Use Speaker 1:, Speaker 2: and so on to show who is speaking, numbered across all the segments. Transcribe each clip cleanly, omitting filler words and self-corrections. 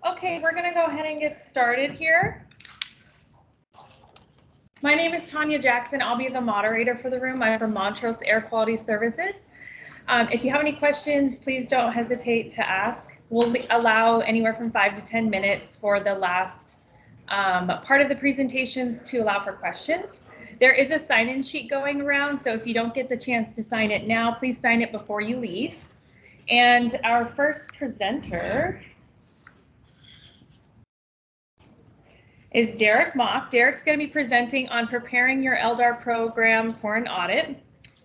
Speaker 1: Okay, we're going to go ahead and get started here. My name is Tanya Jackson. I'll be the moderator for the room. I'm from Montrose Air Quality Services. If you have any questions, please don't hesitate to ask. We'll allow anywhere from 5 to 10 minutes for the last part of the presentations to allow for questions. There is a sign-in sheet going around, so if you don't get the chance to sign it now, please sign it before you leave. And our first presenter is Derrick Mauk. Derrick's going to be presenting on preparing your LDAR program for an audit.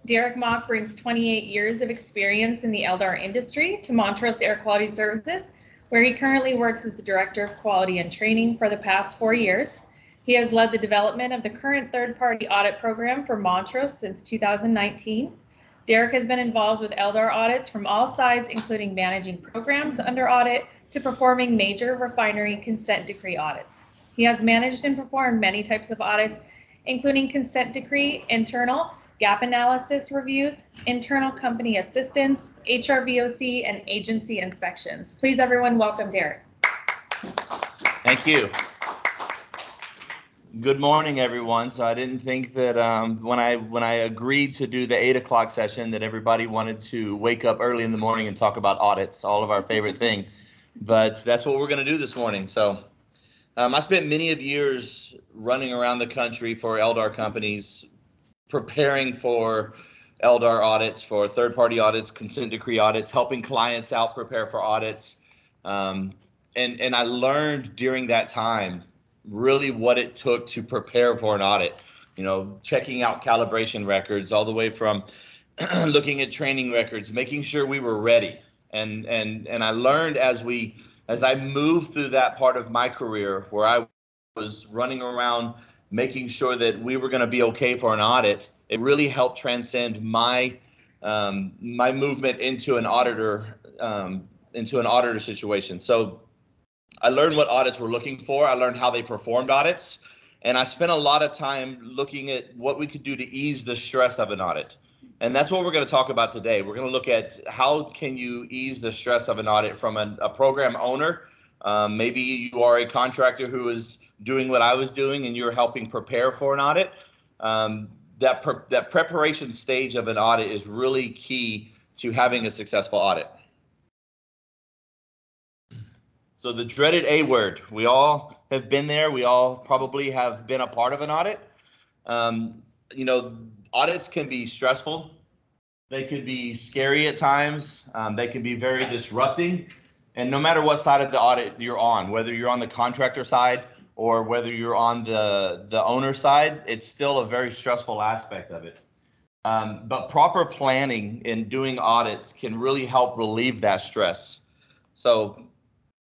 Speaker 1: Derrick Mauk brings 28 years of experience in the LDAR industry to Montrose Air Quality Services, where he currently works as the Director of Quality and Training for the past 4 years. He has led the development of the current third-party audit program for Montrose since 2019. Derrick has been involved with LDAR audits from all sides, including managing programs under audit to performing major refinery consent decree audits. He has managed and performed many types of audits, including consent decree, internal, gap analysis reviews, internal company assistance, HRVOC, and agency inspections. Please, everyone, welcome Derrick.
Speaker 2: Thank you. Good morning, everyone. So I didn't think that when I agreed to do the 8 o'clock session that everybody wanted to wake up early in the morning and talk about audits, all of our favorite thing. But that's what we're going to do this morning. So I spent many of years running around the country for LDAR companies, preparing for LDAR audits, for third-party audits, consent decree audits, helping clients out prepare for audits. And I learned during that time really what it took to prepare for an audit. You know, checking out calibration records, all the way from looking at training records, making sure we were ready. And I learned as I moved through that part of my career where I was running around making sure that we were going to be okay for an audit, it really helped transcend my my movement into an auditor situation. So I learned what audits were looking for. I learned how they performed audits, and I spent a lot of time looking at what we could do to ease the stress of an audit. And that's what we're going to talk about today. We're going to look at how can you ease the stress of an audit from a program owner. Maybe you are a contractor who is doing what I was doing and you're helping prepare for an audit. That preparation stage of an audit is really key to having a successful audit. So the dreaded A word, we all have been there. We all probably have been a part of an audit. You know, audits can be stressful. They could be scary at times. They can be very disrupting. And no matter what side of the audit you're on, whether you're on the contractor side or whether you're on the owner side, it's still a very stressful aspect of it. But proper planning in doing audits can really help relieve that stress. So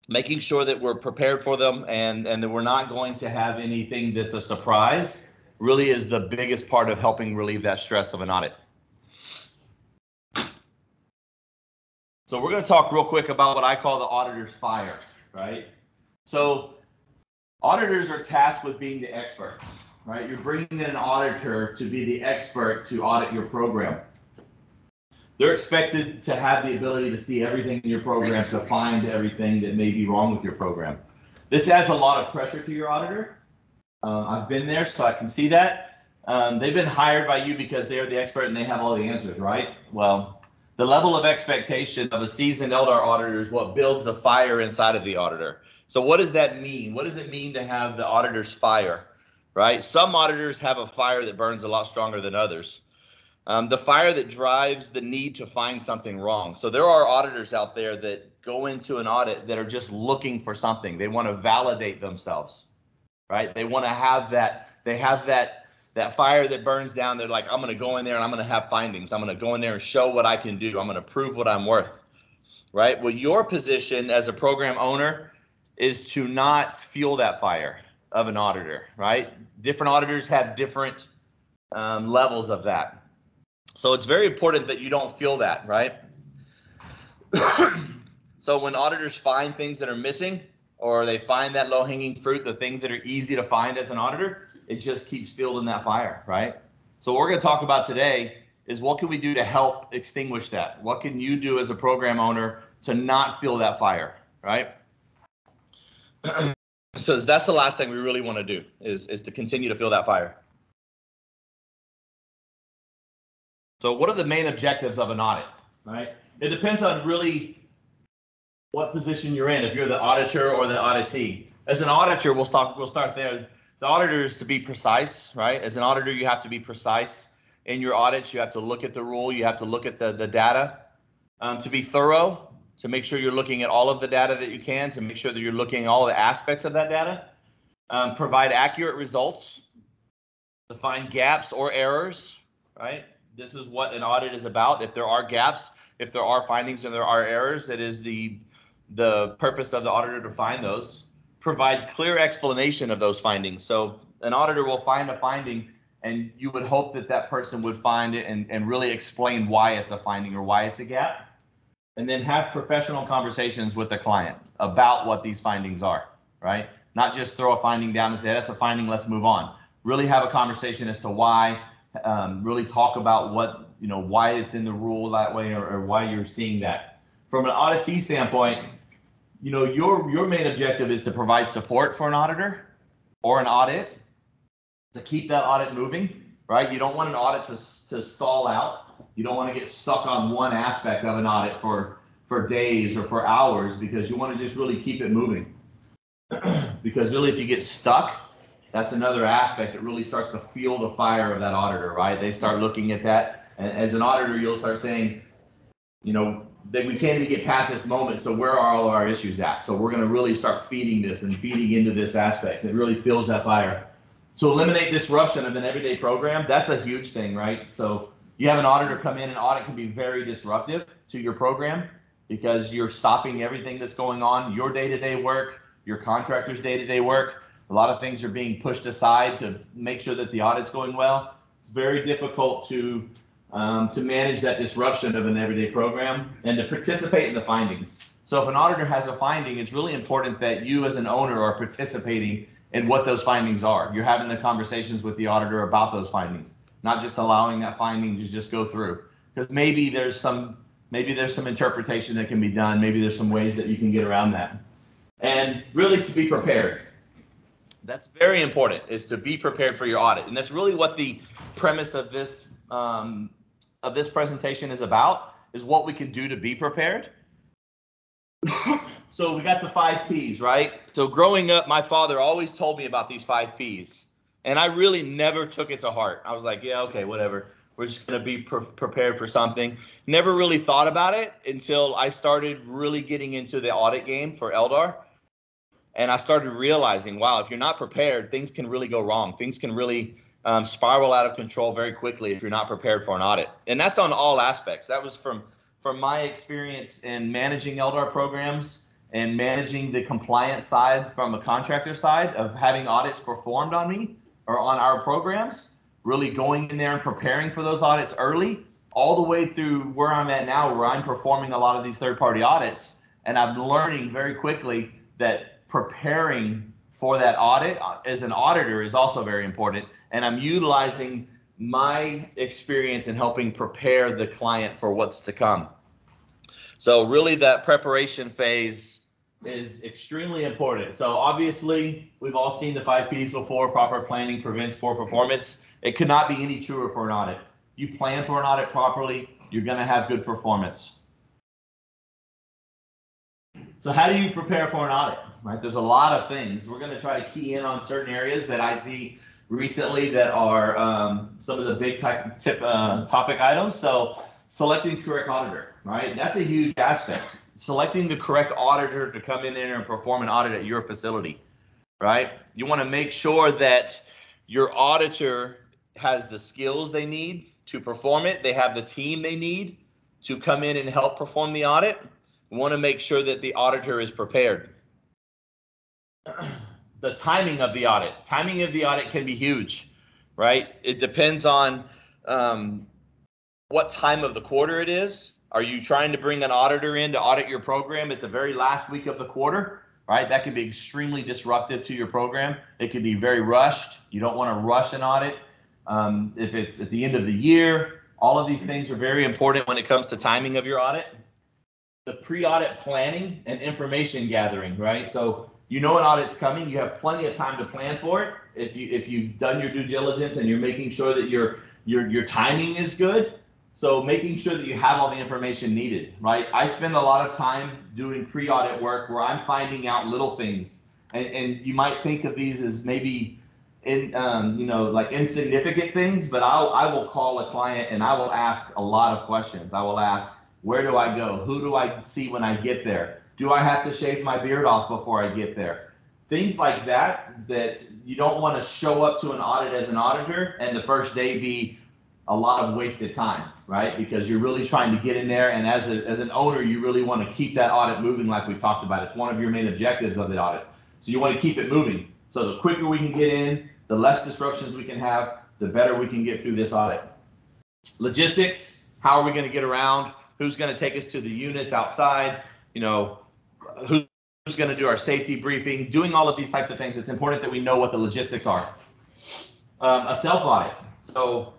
Speaker 2: making sure that we're prepared for them and that we're not going to have anything that's a surprise really is the biggest part of helping relieve that stress of an audit. So we're going to talk real quick about what I call the auditor's fire, right? So auditors are tasked with being the experts, right? You're bringing in an auditor to be the expert to audit your program. They're expected to have the ability to see everything in your program, to find everything that may be wrong with your program. This adds a lot of pressure to your auditor. I've been there, so I can see that. They've been hired by you because they are the expert and they have all the answers, right? Well, the level of expectation of a seasoned LDAR auditor is what builds the fire inside of the auditor. So what does that mean? What does it mean to have the auditor's fire, right? Some auditors have a fire that burns a lot stronger than others. The fire that drives the need to find something wrong. So there are auditors out there that go into an audit that are just looking for something. They want to validate themselves, right? They want to have that, they have that fire that burns down. They're like, I'm going to go in there and I'm going to have findings. I'm going to go in there and show what I can do. I'm going to prove what I'm worth, right? Well, your position as a program owner is to not fuel that fire of an auditor, right? Different auditors have different levels of that. So it's very important that you don't feel that, right? So when auditors find things that are missing, or they find that low-hanging fruit, the things that are easy to find as an auditor, it just keeps fueling that fire, right? So what we're going to talk about today is what can we do to help extinguish that? What can you do as a program owner to not feel that fire, right? So that's the last thing we really want to do is to continue to feel that fire. So what are the main objectives of an audit, right? It depends on really what position you're in, if you're the auditor or the auditee. As an auditor, we'll start there. The auditor is to be precise, right? As an auditor, you have to be precise in your audits. You have to look at the rule. You have to look at the data. To be thorough, to make sure you're looking at all of the data that you can, to make sure that you're looking at all the aspects of that data. Provide accurate results, to find gaps or errors, right? This is what an audit is about. If there are gaps, if there are findings and there are errors, it is the purpose of the auditor to find those. Provide clear explanation of those findings. So an auditor will find a finding and you would hope that that person would find it and really explain why it's a finding or why it's a gap. And then have professional conversations with the client about what these findings are, right? Not just throw a finding down and say, that's a finding, let's move on. Really have a conversation as to why, really talk about what, why it's in the rule that way or why you're seeing that. From an auditee standpoint, your main objective is to provide support for an auditor or an audit to keep that audit moving, right? You don't want an audit to stall out. You don't want to get stuck on one aspect of an audit for days or for hours, because you want to just really keep it moving. Because really, if you get stuck, that's another aspect that really starts to fuel the fire of that auditor, right? They start looking at that, and as an auditor, you'll start saying, that we can't even get past this moment, so where are all of our issues at? So we're going to really start feeding this and feeding into this aspect. It really fuels that fire. To eliminate disruption of an everyday program, that's a huge thing, right? So you have an auditor come in, an audit can be very disruptive to your program because you're stopping everything that's going on, your day-to-day work, your contractor's day-to-day work. A lot of things are being pushed aside to make sure that the audit's going well. It's very difficult to manage that disruption of an everyday program and to participate in the findings. So if an auditor has a finding, it's really important that you as an owner are participating in what those findings are. You're having the conversations with the auditor about those findings, not just allowing that finding to just go through. Because maybe there's some interpretation that can be done. Maybe there's some ways that you can get around that. And really to be prepared. That's very important, is to be prepared for your audit. And that's really what the premise of this presentation is about, is what we can do to be prepared. So we got the 5 Ps, right? So growing up, my father always told me about these 5 Ps. And I really never took it to heart. I was like, yeah, okay, whatever. We're just going to be prepared for something. Never really thought about it until I started really getting into the audit game for LDAR. And I started realizing, wow, if you're not prepared, things can really go wrong. Things can really spiral out of control very quickly if you're not prepared for an audit. And that's on all aspects. That was from my experience in managing LDAR programs and managing the compliance side from a contractor side of having audits performed on me or on our programs, really going in there and preparing for those audits early, all the way through where I'm at now, where I'm performing a lot of these third-party audits. And I'm learning very quickly that preparing for that audit as an auditor is also very important. And I'm utilizing my experience in helping prepare the client for what's to come. So really that preparation phase is extremely important. So obviously we've all seen the 5 Ps before. Proper planning prevents poor performance. It could not be any truer for an audit. You plan for an audit properly, you're going to have good performance. So how do you prepare for an audit? Right? There's a lot of things. We're going to try to key in on certain areas that I see recently that are some of the big topic items. So selecting the correct auditor, right? That's a huge aspect. Selecting the correct auditor to come in there and perform an audit at your facility, right? You want to make sure that your auditor has the skills they need to perform it. They have the team they need to come in and help perform the audit. We want to make sure that the auditor is prepared. The timing of the audit. Timing of the audit can be huge, right? It depends on what time of the quarter it is. Are you trying to bring an auditor in to audit your program at the very last week of the quarter, right? That could be extremely disruptive to your program. It could be very rushed. You don't want to rush an audit. If it's at the end of the year, All of these things are very important when it comes to timing of your audit. The pre-audit planning and information gathering, right? So you know an audit's coming, you have plenty of time to plan for it. If you've done your due diligence and you're making sure that your timing is good, so making sure that you have all the information needed, right? I spend a lot of time doing pre-audit work where I'm finding out little things, and you might think of these as maybe like insignificant things, but I will call a client and I will ask a lot of questions. I will ask, where do I go? Who do I see when I get there? Do I have to shave my beard off before I get there? Things like that you don't want to show up to an audit as an auditor and the first day be a lot of wasted time, right? Because you're really trying to get in there, and as an owner, you really want to keep that audit moving like we talked about. It's one of your main objectives of the audit. So you want to keep it moving. So the quicker we can get in, the less disruptions we can have, the better we can get through this audit. Logistics, how are we going to get around? Who's going to take us to the units outside? Who's going to do our safety briefing? Doing all of these types of things, it's important that we know what the logistics are. A self-audit. So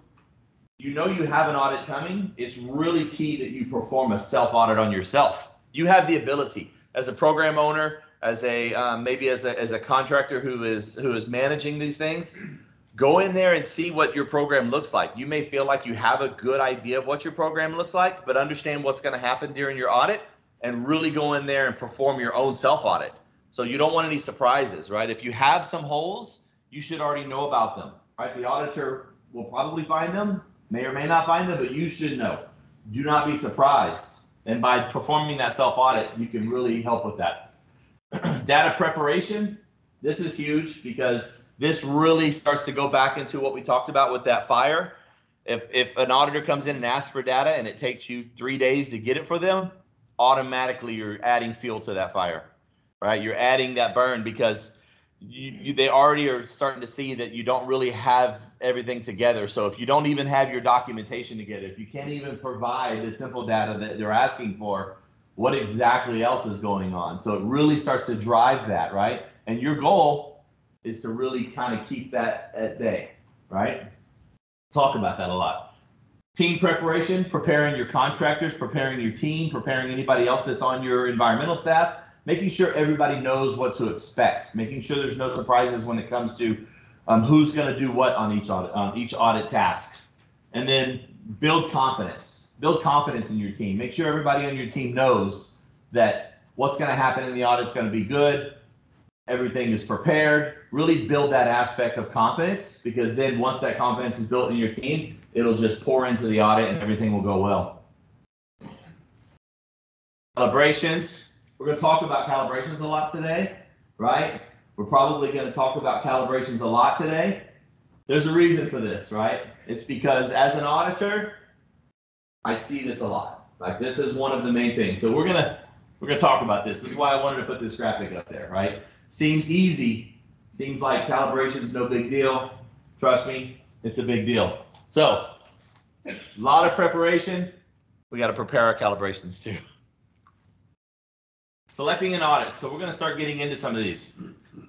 Speaker 2: you have an audit coming. It's really key that you perform a self-audit on yourself. You have the ability as a program owner, as maybe as a contractor who is managing these things. Go in there and see what your program looks like. You may feel like you have a good idea of what your program looks like, but understand what's going to happen during your audit and really go in there and perform your own self-audit. So you don't want any surprises, right? If you have some holes, you should already know about them, right? The auditor will probably find them, may or may not find them, but you should know. Do not be surprised. And by performing that self-audit, you can really help with that. Data preparation, this is huge because this really starts to go back into what we talked about with that fire. If an auditor comes in and asks for data and it takes you 3 days to get it for them, automatically you're adding fuel to that fire, right? You're adding that burn because they already are starting to see that you don't really have everything together. So if you don't even have your documentation together, if you can't even provide the simple data that they're asking for, what exactly else is going on? So it really starts to drive that, right? And your goal is to really kind of keep that at bay, right? Talk about that a lot. Team preparation, preparing your contractors, preparing your team, preparing anybody else that's on your environmental staff, making sure everybody knows what to expect, making sure there's no surprises when it comes to who's going to do what on each audit task. And then build confidence. Build confidence in your team. Make sure everybody on your team knows that what's going to happen in the audit is going to be good. Everything is prepared. Really build that aspect of confidence, because then once that confidence is built in your team, it'll just pour into the audit and everything will go well. Calibrations. We're going to talk about calibrations a lot today, right? We're probably going to talk about calibrations a lot today. There's a reason for this, right? It's because as an auditor, I see this a lot. Like, this is one of the main things. So we're gonna talk about this. This is why I wanted to put this graphic up there, right? Seems easy. Seems like calibration's no big deal. Trust me, it's a big deal. So a lot of preparation. We got to prepare our calibrations too. Selecting an audit. So we're going to start getting into some of these.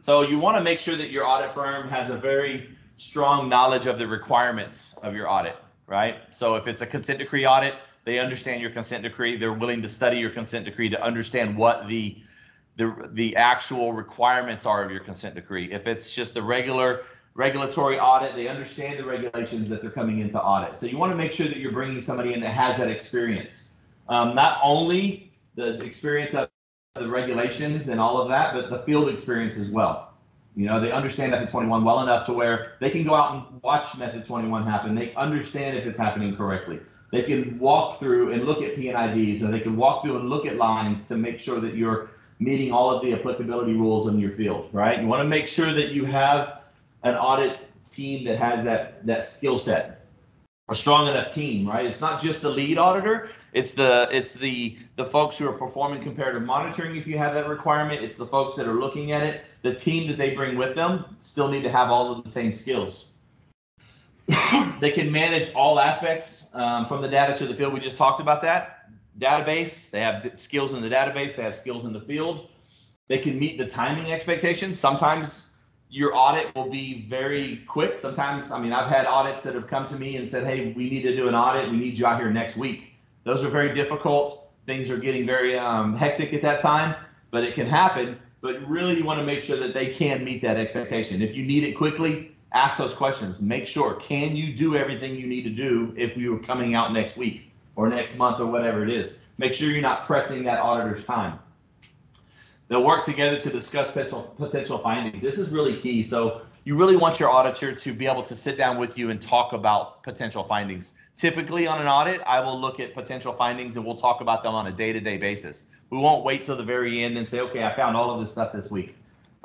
Speaker 2: So you want to make sure that your audit firm has a very strong knowledge of the requirements of your audit, right? So if it's a consent decree audit, they understand your consent decree. They're willing to study your consent decree to understand what the actual requirements are of your consent decree. If it's just a regulatory audit, they understand the regulations that they're coming into audit. So you want to make sure that you're bringing somebody in that has that experience. Not only the experience of the regulations and all of that, but the field experience as well. You know, they understand Method 21 well enough to where they can go out and watch Method 21 happen. They understand if it's happening correctly. They can walk through and look at P&IDs, or they can walk through and look at lines to make sure that you're meeting all of the applicability rules in your field, right? You want to make sure that you have an audit team that has that skill set, a strong enough team, right? It's not just the lead auditor. It's the folks who are performing comparative monitoring if you have that requirement. It's the folks that are looking at it. The team that they bring with them still need to have all of the same skills. They can manage all aspects from the data to the field. We just talked about that. Database, they have skills in the database. They have skills in the field. They can meet the timing expectations. Sometimes your audit will be very quick. Sometimes, I mean, I've had audits that have come to me and said, hey, we need to do an audit. We need you out here next week. Those are very difficult. Things are getting very hectic at that time, but it can happen. But really, you want to make sure that they can meet that expectation. If you need it quickly, ask those questions. Make sure, can you do everything you need to do if you're coming out next week or next month or whatever it is? Make sure you're not pressing that auditor's time. They'll work together to discuss potential findings. This is really key. So you really want your auditor to be able to sit down with you and talk about potential findings. Typically on an audit, I will look at potential findings and we'll talk about them on a day-to-day basis. We won't wait till the very end and say, okay, I found all of this stuff this week,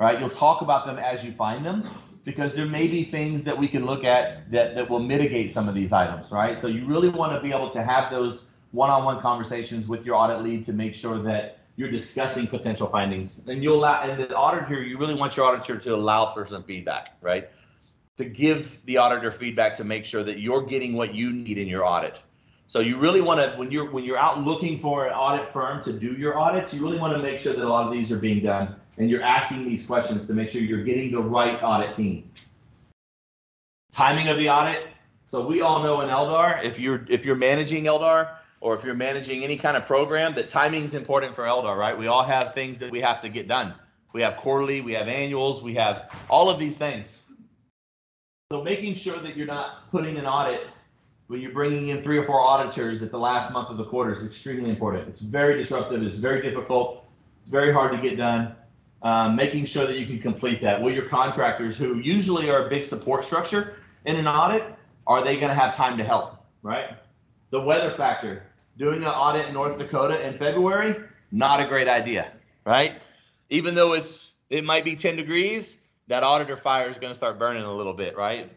Speaker 2: right? You'll talk about them as you find them, because there may be things that we can look at that will mitigate some of these items, right? So you really want to be able to have those one-on-one conversations with your audit lead to make sure that you're discussing potential findings. And you'll allow, and the auditor, you really want your auditor to allow for some feedback, right? To give the auditor feedback to make sure that you're getting what you need in your audit. So you really want to, when you're out looking for an audit firm to do your audits, you really want to make sure that a lot of these are being done and you're asking these questions to make sure you're getting the right audit team. Timing of the audit. So we all know in LDAR, if you're managing LDAR, or if you're managing any kind of program, that timing is important for LDAR, right? We all have things that we have to get done. We have quarterly, we have annuals, we have all of these things. So making sure that you're not putting an audit when you're bringing in 3 or 4 auditors at the last month of the quarter is extremely important. It's very disruptive, it's very difficult, it's very hard to get done. Making sure that you can complete that. Will your contractors, who usually are a big support structure in an audit, are they gonna have time to help, right? The weather factor. Doing an audit in North Dakota in February, not a great idea, right? Even though it might be 10 degrees, that auditor fire is going to start burning a little bit, right?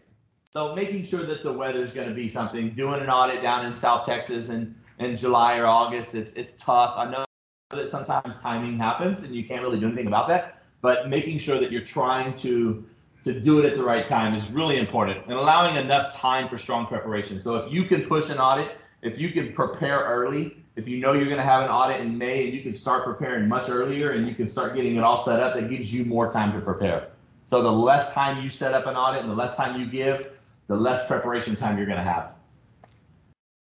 Speaker 2: So making sure that the weather is going to be something. Doing an audit down in South Texas in July or August, it's tough. I know that sometimes timing happens and you can't really do anything about that, but making sure that you're trying to do it at the right time is really important, and allowing enough time for strong preparation. So if you can push an audit, if you can prepare early, if you know you're going to have an audit in May and you can start preparing much earlier and you can start getting it all set up, that gives you more time to prepare. So the less time you set up an audit and the less time you give, the less preparation time you're going to have.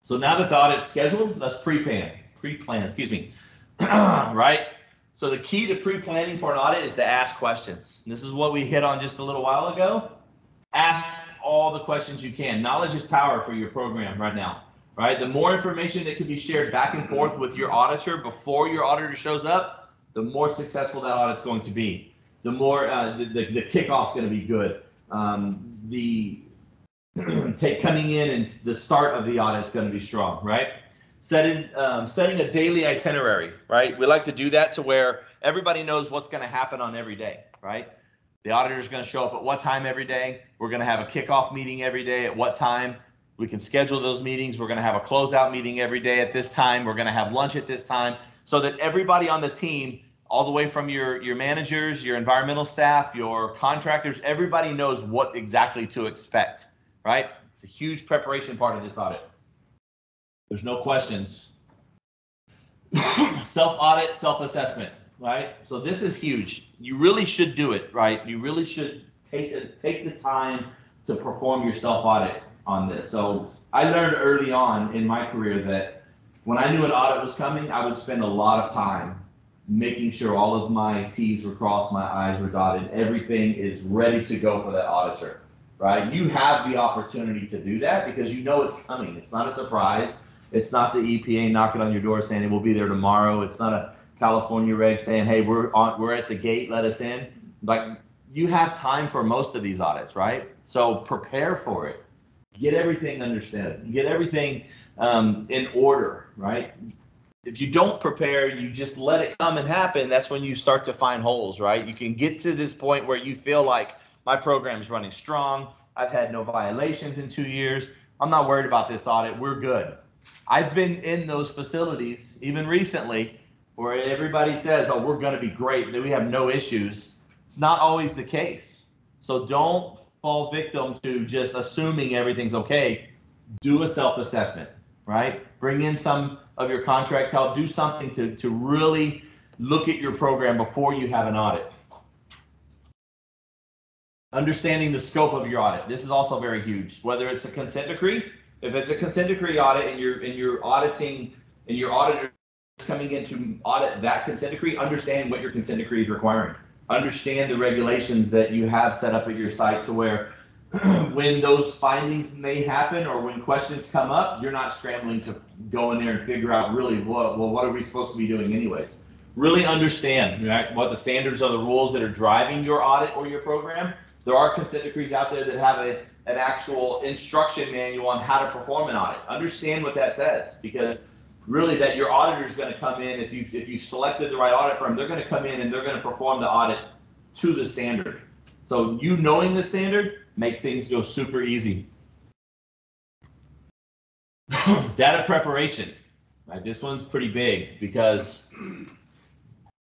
Speaker 2: So now that the audit's scheduled, let's pre-plan, right? So the key to pre-planning for an audit is to ask questions. And this is what we hit on just a little while ago. Ask all the questions you can. Knowledge is power for your program right now, right? The more information that can be shared back and forth with your auditor before your auditor shows up, the more successful that audit's going to be. The more the kickoff's going to be good. Coming in and the start of the audit is going to be strong, right? Setting a daily itinerary, right? We like to do that to where everybody knows what's going to happen on every day, right? The auditor is going to show up at what time every day. We're going to have a kickoff meeting every day at what time. We can schedule those meetings. We're going to have a closeout meeting every day at this time. We're going to have lunch at this time, so that everybody on the team, all the way from your managers, your environmental staff, your contractors, everybody knows what exactly to expect, right? It's a huge preparation part of this audit. There's no questions. Self-audit, self-assessment, right? So this is huge. You really should do it, right? You really should take the time to perform your self-audit on this. So I learned early on in my career that when I knew an audit was coming, I would spend a lot of time making sure all of my T's were crossed, my I's were dotted, everything is ready to go for that auditor, right? You have the opportunity to do that because you know it's coming. It's not a surprise. It's not the EPA knocking on your door saying it will be there tomorrow. It's not a California reg saying, hey, we're at the gate, let us in. Like, you have time for most of these audits, right? So prepare for it. Get everything understood. Get everything in order, right? If you don't prepare, you just let it come and happen, that's when you start to find holes, right? You can get to this point where you feel like my program is running strong. I've had no violations in 2 years. I'm not worried about this audit. We're good. I've been in those facilities, even recently, where everybody says, oh, we're going to be great, that we have no issues. It's not always the case. So don't fall victim to just assuming everything's okay. Do a self-assessment, right? Bring in some of your contract help. Do something to really look at your program before you have an audit. Understanding the scope of your audit. This is also very huge. Whether it's a consent decree, if it's a consent decree audit and you're auditing and your auditor is coming in to audit that consent decree, understand what your consent decree is requiring. Understand the regulations that you have set up at your site to where when those findings may happen or when questions come up, you're not scrambling to go in there and figure out really what are we supposed to be doing anyways. Really understand, right, what the standards are, the rules that are driving your audit or your program. There are consent decrees out there that have an actual instruction manual on how to perform an audit. Understand what that says, because really that your auditor is going to come in, if you selected the right audit firm, they're going to come in and they're going to perform the audit to the standard. So you knowing the standard makes things go super easy. Data preparation. Right, this one's pretty big because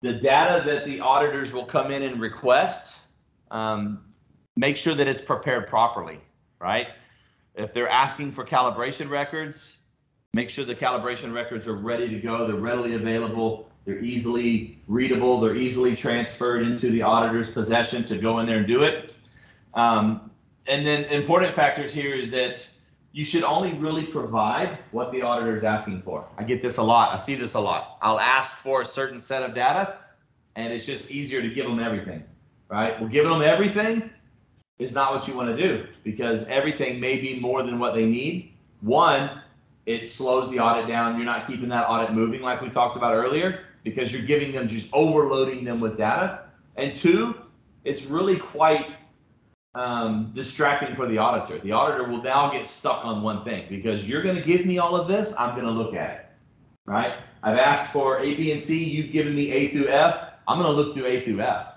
Speaker 2: the data that the auditors will come in and request, make sure that it's prepared properly, right? If they're asking for calibration records, make sure the calibration records are ready to go. They're readily available. They're easily readable. They're easily transferred into the auditor's possession to go in there and do it. And then important factors here is that you should only really provide what the auditor is asking for. I get this a lot. I see this a lot. I'll ask for a certain set of data, and it's just easier to give them everything, right? Well, giving them everything is not what you want to do, because everything may be more than what they need. One, it slows the audit down. You're not keeping that audit moving like we talked about earlier, because you're giving them, just overloading them with data. And two, it's really quite distracting for the auditor. The auditor will now get stuck on one thing, because you're going to give me all of this, I'm going to look at it, right? I've asked for A, B, and C, you've given me A through F, I'm going to look through A through F,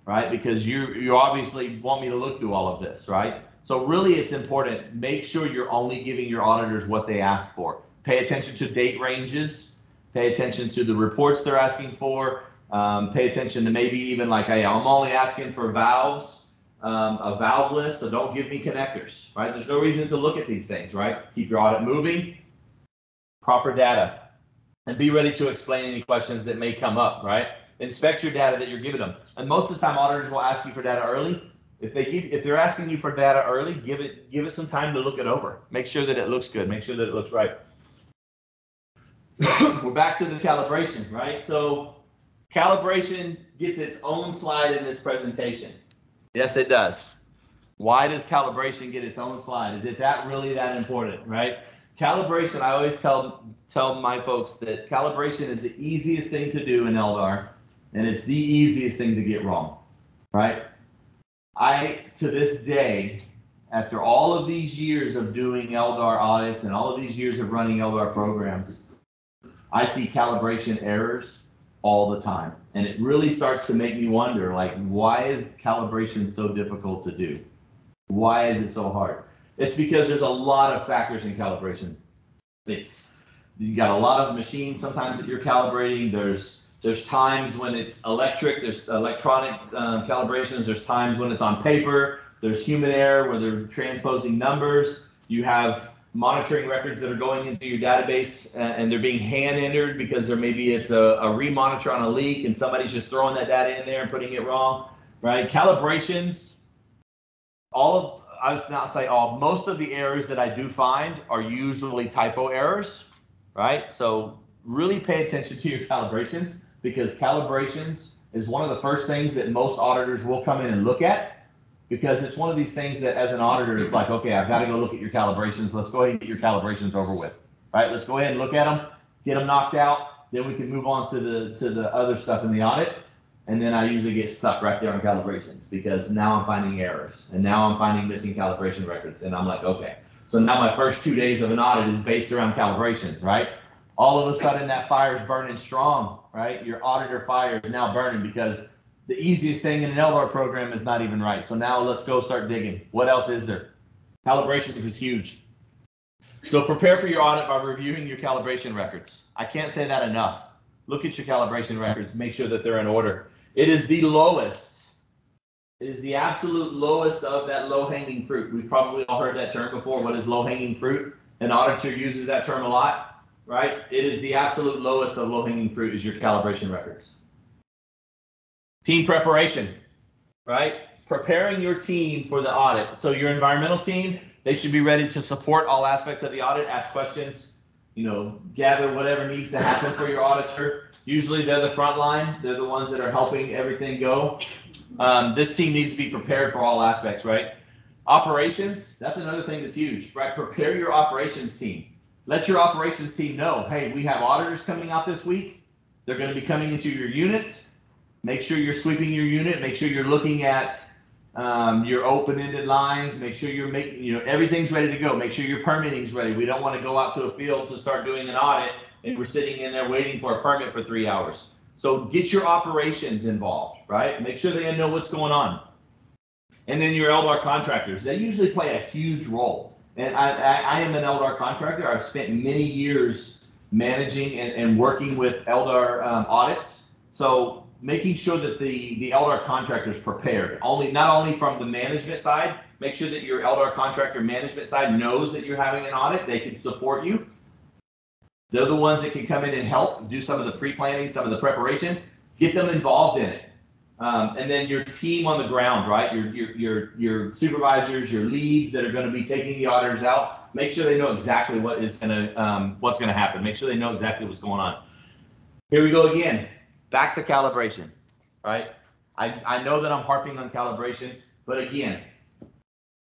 Speaker 2: right? Because you obviously want me to look through all of this, right? So really it's important, make sure you're only giving your auditors what they ask for. Pay attention to date ranges, pay attention to the reports they're asking for, pay attention to maybe even like, hey, I'm only asking for valves, a valve list, so don't give me connectors, right? There's no reason to look at these things, right? Keep your audit moving, proper data, and be ready to explain any questions that may come up, right? Inspect your data that you're giving them. And most of the time, auditors will ask you for data early. If they're asking you for data early, give it some time to look it over. Make sure that it looks good. Make sure that it looks right. We're back to the calibration, right? So calibration gets its own slide in this presentation. Yes, it does. Why does calibration get its own slide? Is it really that important, right? Calibration, I always tell my folks that calibration is the easiest thing to do in LDAR, and it's the easiest thing to get wrong, right? To this day, after all of these years of doing LDAR audits and all of these years of running LDAR programs, I see calibration errors all the time. And it really starts to make me wonder, like, why is calibration so difficult to do? Why is it so hard? It's because there's a lot of factors in calibration. You got a lot of machines sometimes that you're calibrating. There's times when it's electric, there's electronic calibrations, there's times when it's on paper, there's human error where they're transposing numbers. You have monitoring records that are going into your database and they're being hand entered because it's a remonitor on a leak and somebody's just throwing that data in there and putting it wrong, right? Calibrations, I would not say all, most of the errors that I do find are usually typo errors, right? So really pay attention to your calibrations, because calibrations is one of the first things that most auditors will come in and look at, because it's one of these things that as an auditor, it's like, okay, I've got to go look at your calibrations. Let's go ahead and get your calibrations over with, right? Let's go ahead and look at them, get them knocked out. Then we can move on to the other stuff in the audit. And then I usually get stuck right there on calibrations, because now I'm finding errors and now I'm finding missing calibration records. And I'm like, okay, so now my first 2 days of an audit is based around calibrations, right? All of a sudden that fire is burning strong, right? Your auditor fire is now burning because the easiest thing in an LDAR program is not even right. So now let's go start digging. What else is there? Calibrations is huge. So prepare for your audit by reviewing your calibration records. I can't say that enough. Look at your calibration records, make sure that they're in order. It is the lowest. It is the absolute lowest of that low-hanging fruit. We've probably all heard that term before. What is low-hanging fruit? An auditor uses that term a lot, right? It is the absolute lowest of low-hanging fruit is your calibration records. Team preparation, right? preparing your team for the audit. So your environmental team, they should be ready to support all aspects of the audit, ask questions, you know, gather whatever needs to happen for your auditor. Usually they're the front line. They're the ones that are helping everything go. This team needs to be prepared for all aspects, right? Operations, that's another thing that's huge, right? Prepare your operations team. Let your operations team know, hey, we have auditors coming out this week. They're going to be coming into your unit. Make sure you're sweeping your unit. Make sure you're looking at your open-ended lines. Make sure you're making, you know, everything's ready to go. Make sure your permitting's ready. We don't want to go out to a field to start doing an audit and we're sitting in there waiting for a permit for 3 hours. So get your operations involved, right? Make sure they know what's going on. And then your LDAR contractors, they usually play a huge role. And I am an LDAR contractor. I've spent many years managing and working with LDAR audits. So making sure that the LDAR contractor is prepared, not only from the management side, make sure that your LDAR contractor management side knows that you're having an audit, they can support you. They're the ones that can come in and help do some of the pre-planning, some of the preparation, get them involved in it. And then your team on the ground, right? Your supervisors, your leads that are going to be taking the auditors out, make sure they know exactly what's going to happen. Make sure they know exactly what's going on. Here we go again. Back to calibration, right? I know that I'm harping on calibration, but again,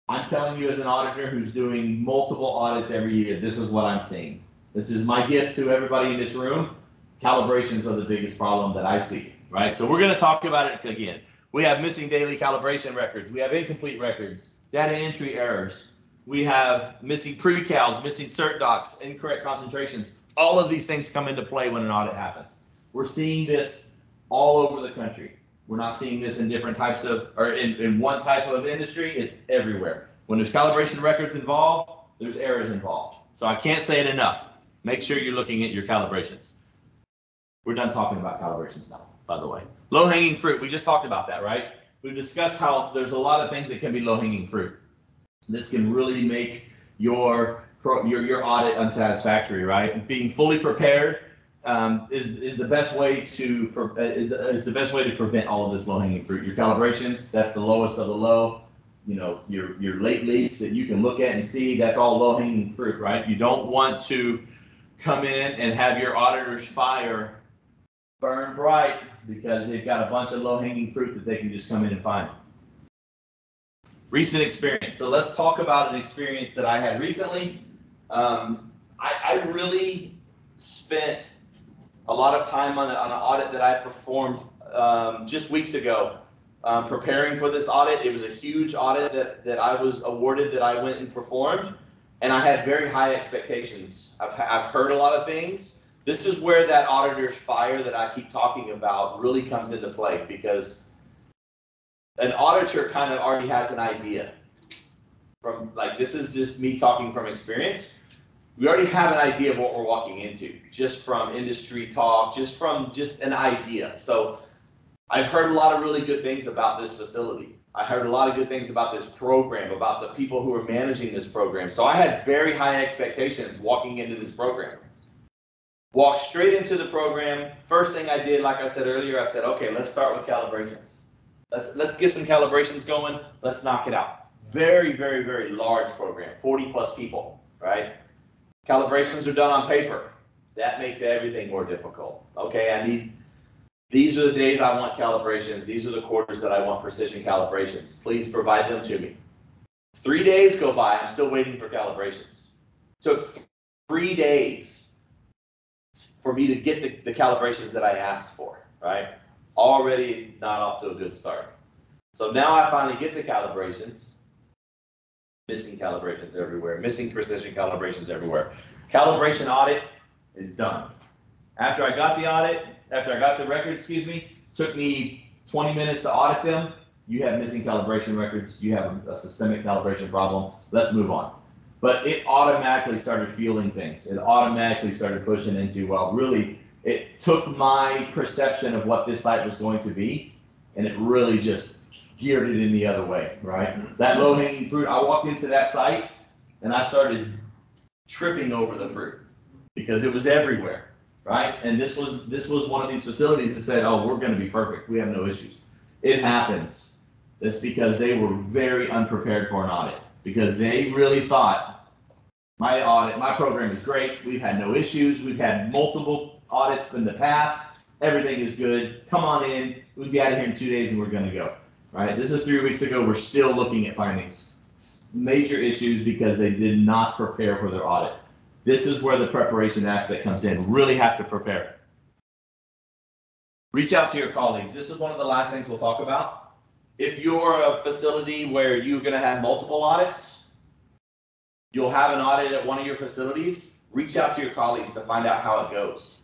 Speaker 2: I'm telling you as an auditor who's doing multiple audits every year, this is what I'm seeing. This is my gift to everybody in this room. Calibrations are the biggest problem that I see, right? So we're going to talk about it again. We have missing daily calibration records. We have incomplete records, data entry errors. We have missing pre-cals, missing cert docs, incorrect concentrations. All of these things come into play when an audit happens. We're seeing this all over the country. We're not seeing this in different types of, or in one type of industry, it's everywhere. When there's calibration records involved, there's errors involved. So I can't say it enough. Make sure you're looking at your calibrations. We're done talking about calibrations now, by the way. Low-hanging fruit, we just talked about that, right? We've discussed how there's a lot of things that can be low-hanging fruit. This can really make your audit unsatisfactory, right? Being fully prepared is the best way to prevent all of this low-hanging fruit. Your calibrations, that's the lowest of the low. You know, your late leaks that you can look at and see, that's all low-hanging fruit, right? You don't want to come in and have your auditor's fire burn bright because they've got a bunch of low-hanging fruit that they can just come in and find. Recent experience. So let's talk about an experience that I had recently. I really spent a lot of time on an audit that I performed just weeks ago. Preparing for this audit. It was a huge audit that I was awarded that I went and performed, and I had very high expectations. I've heard a lot of things. This is where that auditor's fire that I keep talking about really comes into play, because an auditor kind of already has an idea. From, like, this is just me talking from experience. We already have an idea of what we're walking into, just from industry talk, just an idea. So I've heard a lot of really good things about this facility. I heard a lot of good things about this program, about the people who are managing this program. So I had very high expectations walking into this program. Walked straight into the program. First thing I did, like I said earlier, I said, okay, let's start with calibrations. Let's get some calibrations going. Let's knock it out. Very, very, very large program, 40 plus people, right? Calibrations are done on paper. That makes everything more difficult. Okay, these are the days I want calibrations. These are the quarters that I want precision calibrations. Please provide them to me. 3 days go by, I'm still waiting for calibrations. Took 3 days for me to get the calibrations that I asked for, right? Already not off to a good start. So now I finally get the calibrations. Missing calibrations everywhere, missing precision calibrations everywhere. Calibration audit is done. After I got the record, took me 20 minutes to audit them. You have missing calibration records. You have a systemic calibration problem. Let's move on. But it automatically started fueling things. It automatically started pushing into, well, really, it took my perception of what this site was going to be, and it really just geared it in the other way, right? That low-hanging fruit, I walked into that site, and I started tripping over the fruit because it was everywhere. Right? And this was one of these facilities that said, oh, we're going to be perfect. We have no issues. It happens. That's because they were very unprepared for an audit, because they really thought my program is great. We've had no issues. We've had multiple audits in the past. Everything is good. Come on in. We'll be out of here in 2 days and we're going to go. Right? This is 3 weeks ago. We're still looking at findings. Major issues because they did not prepare for their audit. This is where the preparation aspect comes in. Really have to prepare. Reach out to your colleagues. This is one of the last things we'll talk about. If you're a facility where you're going to have multiple audits, you'll have an audit at one of your facilities, reach out to your colleagues to find out how it goes.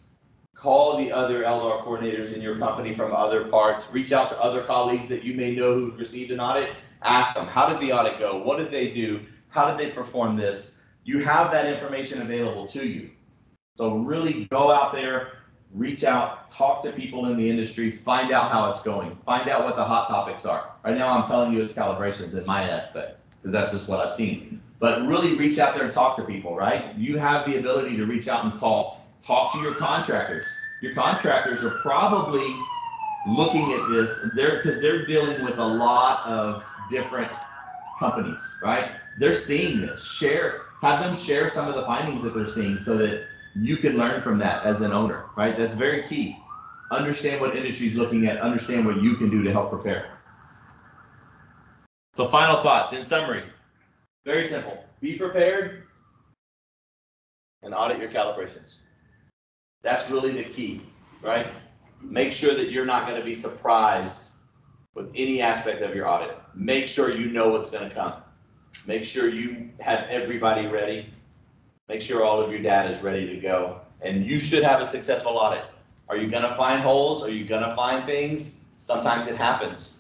Speaker 2: Call the other LDAR coordinators in your company from other parts. Reach out to other colleagues that you may know who've received an audit. Ask them, how did the audit go? What did they do? How did they perform this? You have that information available to you. So really go out there, reach out, talk to people in the industry, find out how it's going. Find out what the hot topics are. Right now I'm telling you it's calibrations in my aspect, because that's just what I've seen. But really reach out there and talk to people, right? You have the ability to reach out and call. Talk to your contractors. Your contractors are probably looking at this because they're dealing with a lot of different companies, right? They're seeing this. Have them share some of the findings that they're seeing so that you can learn from that as an owner, right? That's very key. Understand what industry's looking at, understand what you can do to help prepare. So final thoughts, in summary, very simple. Be prepared and audit your calibrations. That's really the key, right? Make sure that you're not going to be surprised with any aspect of your audit. Make sure you know what's going to come. Make sure you have everybody ready. Make sure all of your data is ready to go. And you should have a successful audit. Are you going to find holes? Are you going to find things? Sometimes it happens.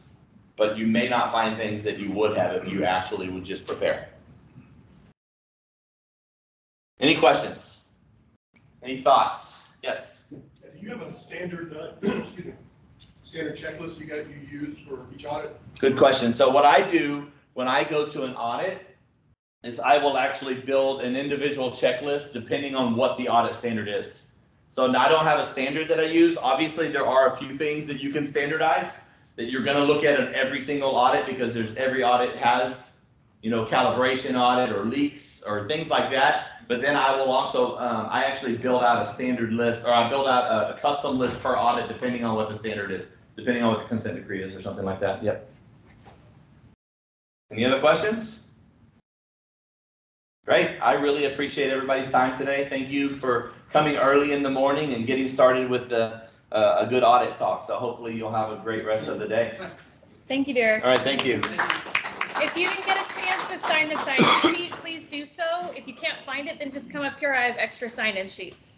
Speaker 2: But you may not find things that you would have if you actually would just prepare. Any questions? Any thoughts? Yes.
Speaker 3: Do you have a standard, standard checklist you use for each audit?
Speaker 2: Good question. So what I do when I go to an audit is I will actually build an individual checklist depending on what the audit standard is. So I don't have a standard that I use. Obviously, there are a few things that you can standardize that you're going to look at in every single audit, because every audit has, calibration audit or leaks or things like that. But then I will also, I actually build out a standard list, or I build out a custom list per audit depending on what the standard is, depending on what the consent decree is or something like that. Yep. Any other questions? Great. I really appreciate everybody's time today. Thank you for coming early in the morning and getting started with a good audit talk. So hopefully you'll have a great rest of the day.
Speaker 1: Thank you, Derrick.
Speaker 2: All right. Thank you.
Speaker 1: If you didn't get a chance to sign the sign-in sheet, please do so. If you can't find it, then just come up here. I have extra sign-in sheets.